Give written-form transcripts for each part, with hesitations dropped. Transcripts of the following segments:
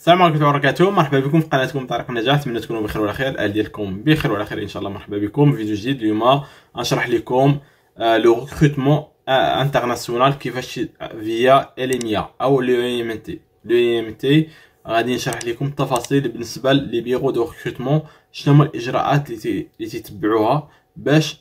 السلام عليكم ورحمة الله وبركاته. مرحبا بكم في قناتكم طريق النجاح. نتمنى تكونوا بخير وعلى خير، الاهل ديالكم بخير وعلى خير ان شاء الله. مرحبا بكم في فيديو جديد. اليوم غنشرح لكم لو ريكروتمون انترناسيونال كيفاش فيا اليميا او لو ام تي. لو ام تي غادي نشرح لكم التفاصيل بالنسبه لي بيرو دو ريكروتمون، شنو هما الاجراءات اللي تتبعوها باش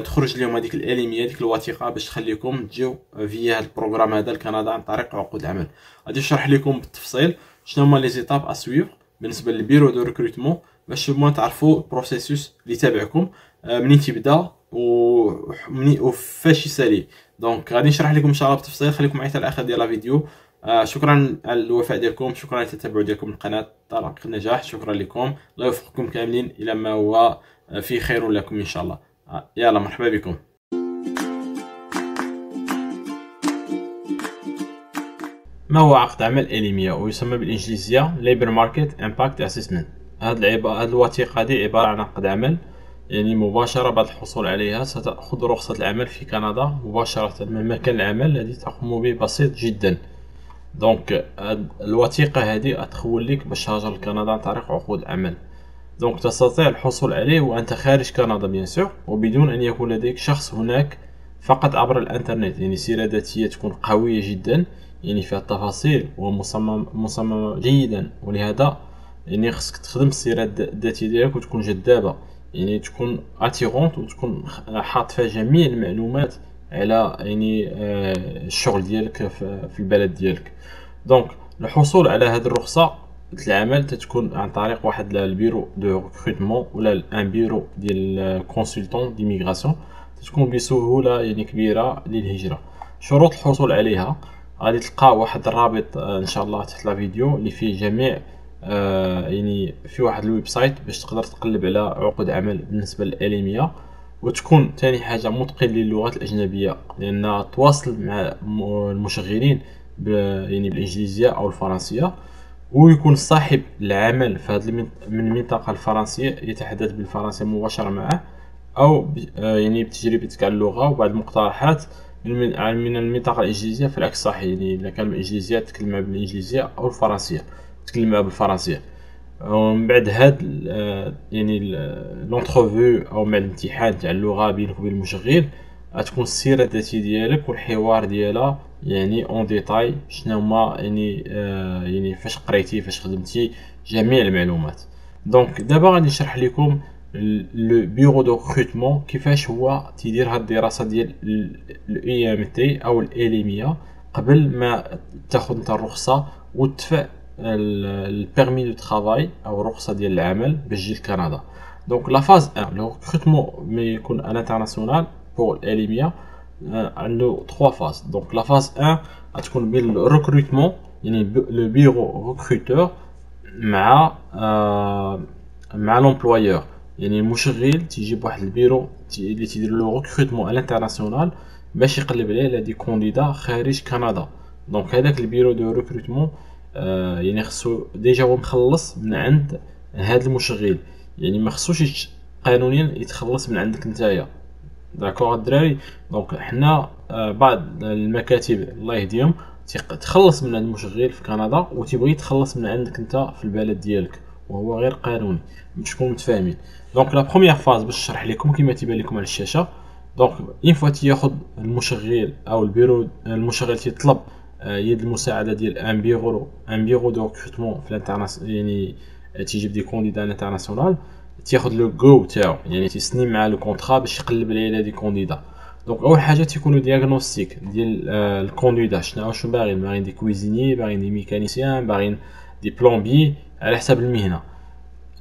تخرج لهم هذيك الاليميا، ديك الوثيقه باش تخليكم تجيو فيا هذا البروغرام هذا لكندا عن طريق عقود العمل. غادي نشرح لكم بالتفصيل شنو هما لي زيتاب اسويف بالنسبه للبيرو دو ريكروتمون باش نتوما تعرفوا البروسيسوس اللي تابعكم منين تيبدا وفاش يسالي. دونك غادي نشرح لكم ان شاء الله بالتفصيل. خليكم معايا حتى الاخر ديال الفيديو. شكرا على الوفاء ديالكم، شكرا على التتبع ديالكم للقناه طريق النجاح، شكرا لكم. الله يوفقكم كاملين الى ما هو في خير لكم ان شاء الله. يلا مرحبا بكم. ما هو عقد عمل اليميا ويسمى بالانجليزيه ليبر ماركت امباكت اسسمنت؟ هاد الوثيقه هذه عباره عن عقد عمل، يعني مباشره بعد الحصول عليها ستأخذ رخصه العمل في كندا مباشره من مكان العمل الذي تقوم به بسيط جدا. دونك الوثيقه هذه تخول لك باش تهاجر لكندا عن طريق عقود عمل. دونك تستطيع الحصول عليه وانت خارج كندا بيان سور، وبدون ان يكون لديك شخص هناك، فقط عبر الانترنت. يعني سيره ذاتيه تكون قويه جدا، يعني فيها التفاصيل ومصممه جيدا، ولهذا يعني خصك تخدم السيره الذاتيه ديالك وتكون جذابه، يعني تكون اتيرونت وتكون حاط فيها جميع المعلومات على يعني الشغل ديالك في البلد ديالك. دونك الحصول على هذه الرخصه العمل تتكون عن طريق واحد البيرو دو ريكروتمون ولا ان بيرو ديال كونسلتون ديميغراسيون، تتكون بسهوله يعني كبيره للهجره. شروط الحصول عليها غادي تلقى واحد الرابط ان شاء الله تحت لا فيديو اللي فيه جميع يعني في واحد الويب سايت باش تقدر تقلب على عقود عمل بالنسبه للاليميا. وتكون ثاني حاجه متقن للغات الاجنبيه، لان تواصل مع المشغلين يعني بالانجليزيه او الفرنسيه، ويكون صاحب العمل في هذه من المنطقه الفرنسيه يتحدث بالفرنسيه مباشره معه، او يعني بتجربتك على اللغه وبعض المقترحات من المنطقه الانجليزيه فالعكس صحيح. يعني اذا كان بالانجليزيه تكلم معه بالانجليزيه او الفرنسيه تكلم معه بالفرنسيه. ومن بعد هاد يعني لونترفيو او مع الامتحان تاع اللغه بينك وبين المشغل، غتكون السيره الذاتيه ديالك والحوار ديالها يعني اون ديتاي شنو هما يعني فاش قريتي فاش خدمتي جميع المعلومات. دونك دابا غادي نشرح لكم لو بيرو دو ريكروتمون كيفاش هو تيدير هاد الدراسه ديال الاي ام تي او الاليميا قبل ما تاخذ انت الرخصه وتدفع البيرمي دو ترافاي او الرخصه ديال العمل باش تجي لكندا. دونك لا فاز 1 لو ريكروتمون مي يكون على انترناسيونال بور الاليميا عنده 3 فاز. دونك لا فاز 1 غتكون بين الريكروتمون يعني لو بيرو ريكروتور مع لومبلويور، يعني المشغل تيجيب واحد البيرو اللي تيدير له ريكروتمون على انترناسيونال باش يقلب عليه لدي كونديدا خارج كندا. دونك هذاك البيرو دو ريكروتمون يعني خصو ديجا هو مخلص من عند هاد المشغل، يعني ما خصوش قانونيا يتخلص من عندك نتايا. داكوغ الدراري؟ دونك حنا بعض المكاتب الله يهديهم تخلص من عند المشغل في كندا وتيبغي يتخلص من عندك انت في البلد ديالك، وهو غير قانوني باش تكونوا متفاهمين. دونك لا بروميير فاز باش نشرح لكم كما تيبان لكم على الشاشه. دونك اين فوا تياخذ المشغل او البيرو المشغل تيطلب يد المساعده ديال ان بيرو دو ريكروتمون في الانترناسيونال، يعني تيجيب دي كونديدا انترناسيونال، تياخذ لو جو تاعو يعني تيسني مع لو كونطرا باش يقلب على دي كونديدا. دونك اول حاجه تيكونوا دياغنوستيك ديال الكونديدا، شنو باغيين دي كويزيني، باغيين دي ميكانيسيان، باغيين دي بلومبي على حسب المهنه.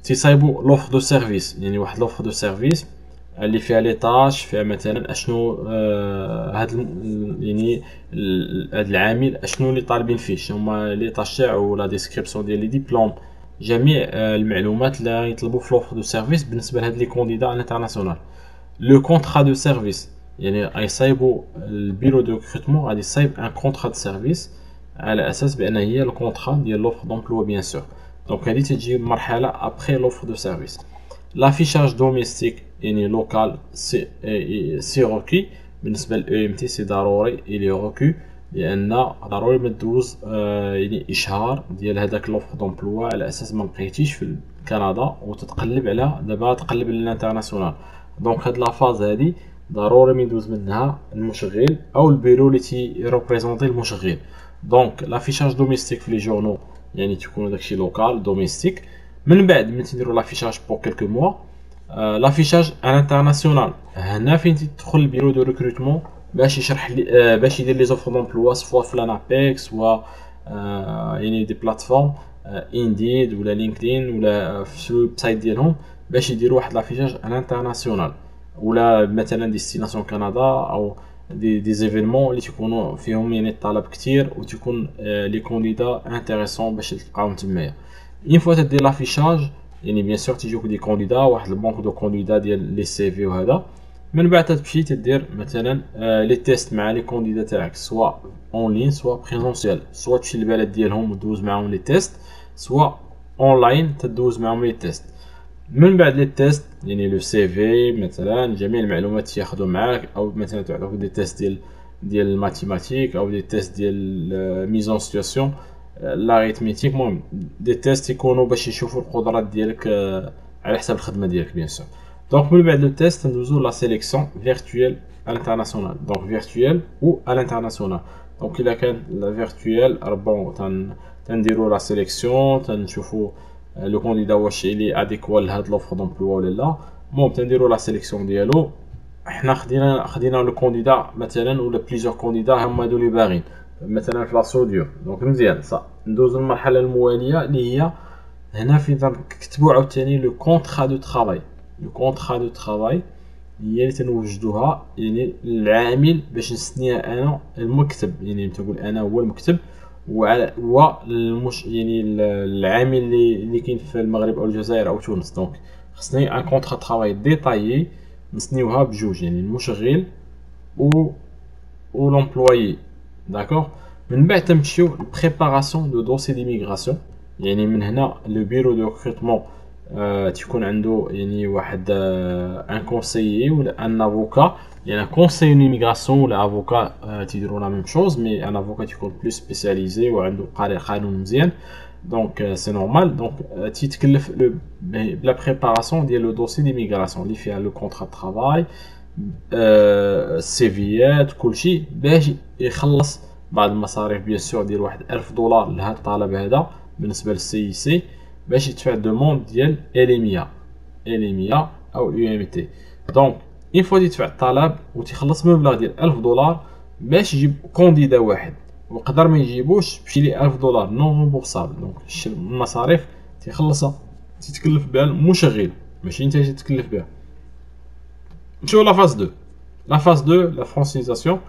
تيصايبوا لوفر دو سيرفيس، يعني واحد لوفر دو سيرفيس اللي فيها لي طاش، فيها مثلا اشنو هاد يعني هاد العامل اشنو اللي طالبين فيه، شنو هما لي طاش تاعو ولا ديسكريبسيون ديال لي ديبلوم، جميع المعلومات اللي يطلبوا في لوفر دو سيرفيس بالنسبه لهاد لي كونديدا انترناسيونال. لو كونطرا دو سيرفيس يعني غيصايبوا البيرو دو ريكروتمون غادي يصايب ان كونطرا دو سيرفيس على اساس بان هي الكونطرا ديال لوفر دومبلوا بيان سور. دونك هذه تجي مرحله ابري لوفر دو سيرفيس. لافيشاج دوميستيك يعني لوكال سي روكي بالنسبه للاي ام تي سي ضروري الي روكو. لان ضروري ما تدوز يعني اشهار ديال هذاك لوفر دومبلوا على اساس ما بقيتيش في كندا وتتقلب على دابا تقلب على الانترناسيونال. دونك هاد لا فاز هادي ضروري ما يدوز منها المشغل او البيرو اللي تيريبريزونطي المشغل. دونك لافيشاج دوميستيك في لي جورنو يعني تيكونوا داكشي لوكال دوميستيك. من بعد ملي تنديروا لافيشاج بور كيلكو موا لافيشاج على الانترناسيونال، هنا فين تدخل البيرو دو ريكروتمون باش يشرح لي باش يدير لي زوفر دومبلوا سوا في لانابيك سوا يعني دي بلاتفورم انديد ولا لينكدين ولا في الويب سايت ديالهم باش يديروا واحد لافيشاج على الانترناسيونال، ولا مثلا ديستيناسيون كندا او دي زيفينمون اللي تيكونوا فيهم يعني الطلب كتير وتكون لي كونديدا انتريسون باش تلقاهم تمايا. اون فوا تدير لافيشاج يعني بيان سور تيجيوك دي كونديدا واحد البونك دو كونديدا ديال لي سي في وهذا. من بعد تمشي تدير مثلا لي تيست مع لي كونديدا تاعك سوا اون لين سوا بريزونسيال، سوا تمشي للبلد ديالهم ودوز معاهم لي تيست سوا اونلاين تدوز معاهم لي تيست. من بعد لي تيست يعني لو سي في مثلا جميع المعلومات تياخذوا معاك، او مثلا تعطوك دي تيست ديال الماتيماتيك او دي تيست ديال ميزون سيتواسيون لاريتميتيك، المهم دي تيست يكونوا باش يشوفوا القدرات ديالك على حساب الخدمه ديالك بيان سور. دونك من بعد لو تيست ندوزو لا سيليكسيون فيرتويال à l'international، donc virtuel ou à l'international. donc الا كان لا فيرتويال بون تنديروا لا سيليكسيون تنشوفوا لو كونديدا واش لي اديكوا لهاد لوفر دومبلوا ولا لا. المهم تنديروا لا سيليكسيون ديالو، حنا خدينا لو كونديدا مثلا ولا بليزيور كونديدا هما هادو اللي باغيين مثلا في لا سوديو. دونك مزيان صا ندوزو للمرحله المواليه اللي هي هنا فين تنكتبوا عاوتاني لو كونطرا دو ترافاي. لو كونطرا دو ترافاي هي اللي تنوجدوها يعني العامل باش نسنيها انا المكتب، يعني تقول انا هو المكتب هو يعني العامل اللي كاين في المغرب او الجزائر او تونس. دونك خصني ان كونطرا ترافاي ديتايي نسنيوها بجوج، يعني المشغل و لومبلويي. داكوغ. من بعد تمشيو بريباراسيون دو دوسي ديميغراسيون، يعني من هنا لو بيرو دو ريكروتمون تيكون عنده يعني واحد ان كونسيي ولا ان افوكا، يعني كونسيي ليميغراسيون ولا افوكا تيديروا لا ميم شوز، مي ان افوكا تيكون بلو سبيسياليزي وعنده قاري قانون مزيان. دونك سي نورمال. دونك تيتكلف بلا بريباراسيون ديال لو دوسي ديميغراسيون اللي فيها لو كونطرا ترافاي السيفيات كلشي باش يخلص بعض المصاريف بيان سور ديال واحد $1000 لهاد الطلب هذا بالنسبه للسي سي باش يدفع دوموند ديال اليميا او اليو ام تي. دونك اون فوا يدفع الطلب وتيخلص مبلغ ديال $1000 باش يجيب كونديدا واحد، وقدر ما يجيبوش بشي لي $1000 نون رومبورسابل. دونك المصاريف تيخلصها تتكلف بها المشغل ماشي انت تتكلف بها. نمشيو لا فاز 2. لا فاز 2 لا فرانسيزاسيون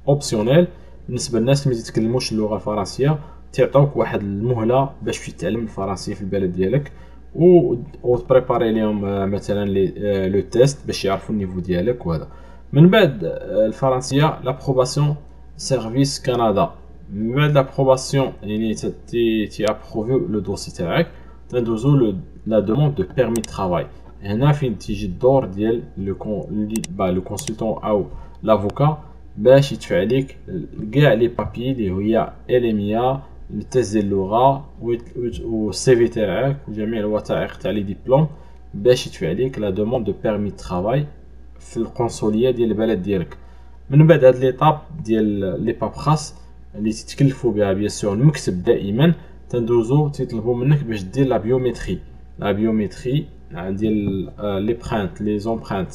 اوبسيونيل بالنسبه للناس اللي ما تيتكلموش اللغه الفرنسيه، تعطوك واحد المهله باش تتعلم الفرنسيه في البلد ديالك و تبريباري لهم مثلا لو تيست باش يعرفوا النيفو ديالك وهذا. من بعد الفرنسيه لابروباسيون سيرفيس كندا. من بعد لابروباسيون يعني تي ابروفي لو دوسي تاعك تندوزو لا دوموند دو بيرمي ترافاي. هنا فين تيجي الدور ديال لو كونسلتون او لافوكا باش يدفع ليك كاع لي بابي اللي هي اليميا التيست ديال اللغه والسي في تاعك وجميع الوثائق تاع لي ديبلوم باش يدفع ليك لا دوموند دو بيرمي ترافاي في القنصليه ديال البلد ديالك. من بعد هاد ليطاب ديال لي بابخاس اللي تتكلفوا بها بيان سور المكتب دائما تندوزو تيطلبوا منك باش دير لا بيومتري. لا بيومتري ديال لي برانت لي زومبرانت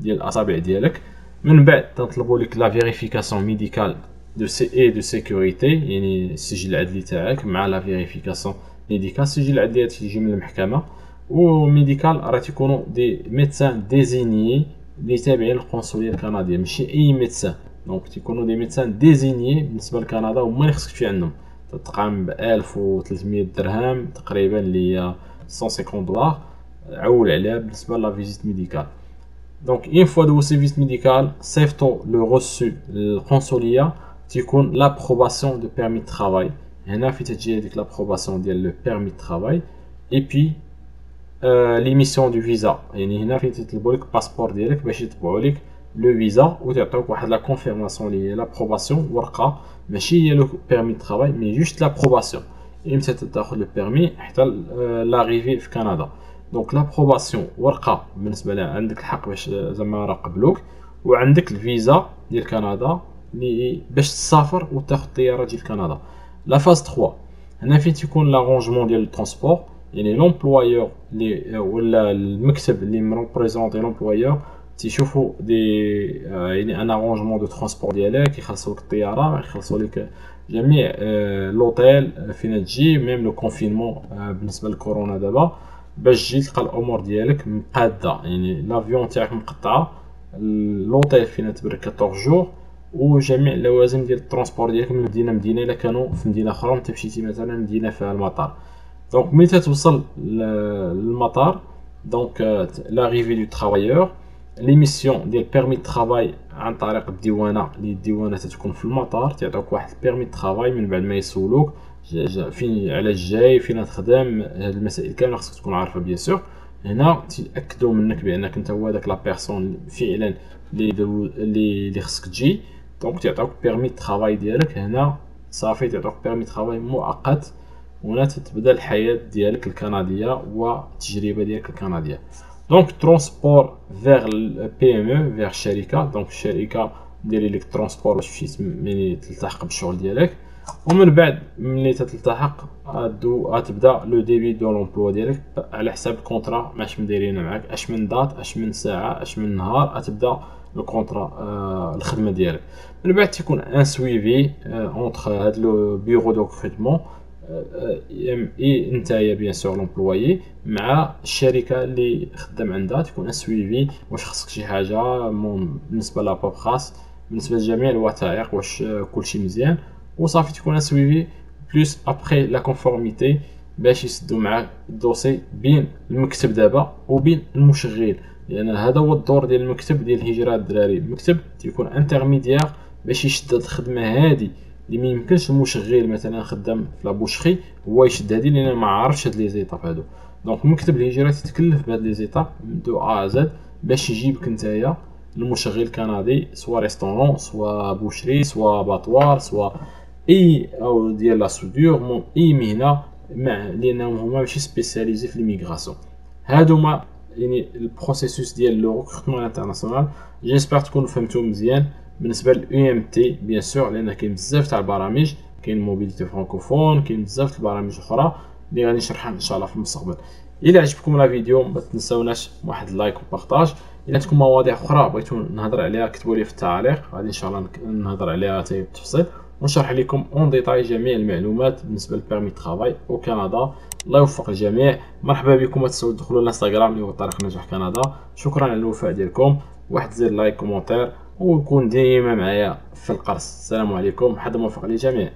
ديال الاصابع ديالك. من بعد تنطلبوا لك لا فيريفيكاسيون ميديكال دو سي اي دو سيكوريتي، يعني السجل العدلي تاعك مع لا فيريفيكاسيون ميديكال. السجل العدلي تيجي من المحكمه، وميديكال راه تيكونوا دي ميدسان ديزينيي اللي تابعين للقنصليه الكنديه ماشي اي ميدسان. دونك تيكونوا دي ميدسان ديزينيي بالنسبه لكندا هما اللي خصك تمشي عندهم. تتقام ب 1300 درهم تقريبا اللي هي $150 عول عليها بالنسبه لا فيزيت ميديكال. دونك اون فوا دوزتي فيزيت ميديكال صيفطو لو روسو للقنصليه تيكون لابروباسيون دو بيرمي ترافاي. هنا فين تجي هذيك لابروباسيون ديال لو بيرمي ترافاي اي بي ليميسيون دو فيزا، يعني هنا فين تطلبوا لك باسبور ديالك باش يطبعوا لك لو فيزا وتعطيوك واحد لا كونفيرماسيون اللي هي لابروباسيون، ورقه ماشي هي لو بيرمي دو ترافاي مي جوست لابروباسيون. امتى تاخذ لو بيرمي؟ حتى لاغيفي في كندا. دونك لابروباسيون ورقه بالنسبه لها عندك الحق باش زعما راه قبلوك، وعندك الفيزا ديال كندا اللي باش تسافر وتاخذ الطياره ديال كندا. لا فاز 3 هنا فين تيكون لارونجمون ديال الترونسبور، يعني لومبلوايور اللي ولا المكتب اللي مريبريزونطي لومبلوايور تيشوفوا دي يعني ان ارونجمون دو ترونسبور ديالك، يخلصوا لك الطياره، يخلصوا لك جميع لوطيل فين تجي، ميم لو كونفينمون بالنسبه للكورونا دابا باش تجي تلقى الامور ديالك مقاده، يعني لافيون تاعك مقطعه، لوطيل فين تبرك 14 جور، وجميع اللوازم ديال الترونسبور ديالك من مدينه لمدينه الا كانوا في مدينه اخرى انت مشيتي مثلا مدينه فيها المطار. دونك ملي توصل للمطار، دونك لاريفي دو ترافايور، لي ميسيون ديال بيرمي دو ترافاي عن طريق الديوانه، اللي الديوانه تتكون في المطار، تعطيوك واحد بيرمي دو ترافاي من بعد ما يسولوك فين علاش جاي، فين تخدم، هاد المسائل كامله خصك تكون عارفها بيان سور. هنا تاكدوا منك بانك انت هو داك لا بيرسون فعلا اللي خصك تجي. دونك تعطيوك بيرمي دو ترافاي ديالك، هنا صافي تعطيوك بيرمي دو ترافاي مؤقت، وهنا تتبدا الحياه ديالك الكنديه والتجربه ديالك الكنديه. دونك ترونسبور فيغ بي ام او، فيغ الشركه، دونك الشركه ديري لك ترونسبور باش تمشي ملي تلتحق بالشغل ديالك، ومن بعد ملي تتلتحق غتبدا لو ديبي دو لومبلوا ديالك على حساب الكونطرا ماش مديرين معاك، اش من دات، اش من ساعه، اش من نهار غتبدا الكونطرا الخدمه ديالك. من بعد تيكون ان سويفي اونتر هاد لو بيرو دو ريكروتمون اي نتايا بيان سور لومبلوايي مع الشركه اللي خدام عندها، تكون ان سويفي واش خصك شي حاجه بالنسبه لاباب خاص، بالنسبه لجميع الوثائق واش كلشي مزيان، وصافي تكون ان سويفي بلوس ابخي لا كونفورميتي باش يسدوا معاك الدوسي بين المكتب دابا وبين المشغل، لان هذا هو الدور ديال المكتب ديال الهجره الدراري. المكتب تيكون انترميديير باش يشد الخدمه هذه اللي ما يمكنش المشغل مثلا خدام في لابوشخي هو يشد هذه لان ما عارفش هاد لي زيتاب هادو. دونك مكتب الهجره تتكلف بهاد لي زيتاب دو ا زد باش يجيبك نتايا المشغل الكندي، سوا ريستورون، سوا بوشري، سوا باطوار، سوا اي او ديال لا سودور، اي مهنه مع لانهم هما ماشي سبيسياليزي في ليميغراسيون. هادو ما يعني البروسيسوس ديال لو ريكروتمون انترناسيونال. جيسبر تكونوا فهمتوا مزيان. بالنسبه للاو ام تي بيان سور لان كاين بزاف تاع البرامج، كاين موبيليتي فرانكوفون، كاين بزاف البرامج اخرى اللي غادي نشرحها ان شاء الله في المستقبل. الى عجبكم لا فيديو ما تنساوناش واحد اللايك وبارطاج. الى عندكم مواضيع اخرى بغيتو نهضر عليها كتبوا لي في التعليق، غادي ان شاء الله نهضر عليها حتى بالتفصيل ونشرح لكم اون ديتاي جميع المعلومات بالنسبه للبيرمي ترافاي وكندا. الله يوفق الجميع. مرحبا بكم، ما تنساوش تدخلوا الانستغرام اللي هو طريق نجاح كندا. شكرا على الوفاء ديالكم، واحد زير لايك كومونتير، ويكون ديما معايا في القرص. السلام عليكم، حد موفق للجميع.